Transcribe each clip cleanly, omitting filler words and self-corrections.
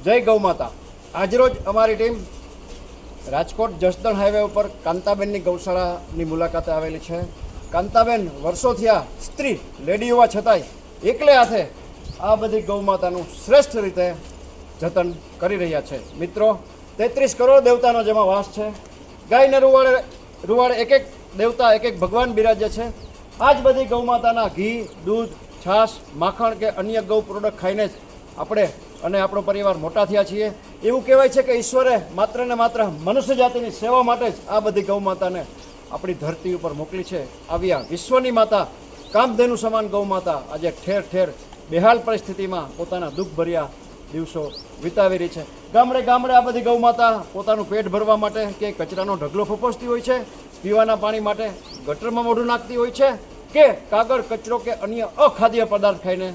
જય ગૌ માતા। આજરોજ અમારી ટીમ રાજકોટ જસદણ હાઈવે ઉપર કાંતાબેનની ગૌશાળાની મુલાકાતે આવેલી છે। કાંતાબેન વર્ષોથી આ સ્ત્રી લેડી હોવા છતાંય એકલે હાથે આ બધી ગૌ માતાનું શ્રેષ્ઠ રીતે જતન કરી રહ્યા છે। મિત્રો, 33 કરોડ દેવતાનો જેમાં વાસ છે। ગાયને રૂવાડે એક એક દેવતા એક એક ભગવાન બિરાજે છે। આ જ બધી ગૌ માતાના ઘી, દૂધ, છાશ, માખણ કે અન્ય ગૌ પ્રોડક્ટ ખાઈને જ આપણે અને આપણો પરિવાર મોટા થયા છીએ। એવું કહેવાય છે કે ઈશ્વરે માત્ર ને માત્ર મનુષ્ય જાતિની સેવા માટે જ આ બધી ગૌ માતાને આપણી ધરતી ઉપર મોકલી છે। આવ્યા વિશ્વની માતા, કામધેનુ સમાન ગૌ માતા આજે ઠેર ઠેર બેહાલ પરિસ્થિતિમાં પોતાના દુઃખભર્યા દિવસો વિતાવી રહી છે। ગામડે ગામડે આ બધી ગૌ માતા પોતાનું પેટ ભરવા માટે કે કચરાનો ઢગલો ફોપસતી હોય છે, પીવાના પાણી માટે ગટરમાં મોઢું નાખતી હોય છે, કે કાગળ, કચરો કે અન્ય અખાદ્ય પદાર્થ ખાઈને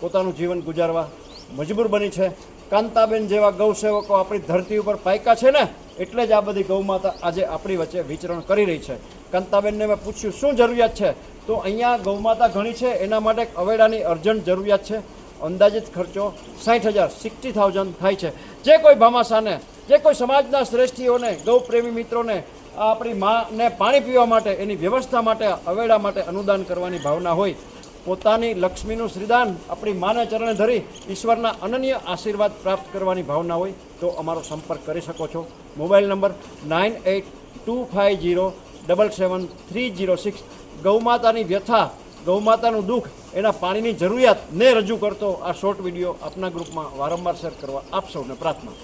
પોતાનું જીવન ગુજારવા મજબૂર બની છે। કાંતાબેન જેવા ગૌસેવકો આપણી ધરતી ઉપર પાયકા છે ને, એટલે જ આ બધી ગૌ માતા આજે આપણી વચ્ચે વિચરણ કરી રહી છે। કાંતાબેનને મેં પૂછ્યું શું જરૂરિયાત છે, તો અહીંયા ગૌ માતા ઘણી છે, એના માટે અવેડાની અર્જન્ટ જરૂરિયાત છે। અંદાજિત ખર્ચો 60,000 60,000 થાય છે। જે કોઈ ભામાશાને, જે કોઈ સમાજના શ્રેષ્ઠીઓને, ગૌ પ્રેમી મિત્રોને આ આપણી માને પાણી પીવા માટે, એની વ્યવસ્થા માટે, અવેડા માટે અનુદાન કરવાની ભાવના હોય, પોતાની લક્ષ્મીનું શ્રીદાન આપણી માને ચરણે ધરી ઈશ્વરના અનન્ય આશીર્વાદ પ્રાપ્ત કરવાની ભાવના હોય તો અમારો સંપર્ક કરી શકો છો। Mobile number 9825077306। ગૌમાતાની વ્યથા, ગૌમાતાનું દુઃખ, એના પાણીની જરૂરિયાતને રજૂ કરતો આ શોર્ટ વિડીયો આપના ગ્રુપમાં વારંવાર શેર કરવા આપ સૌને પ્રાર્થના।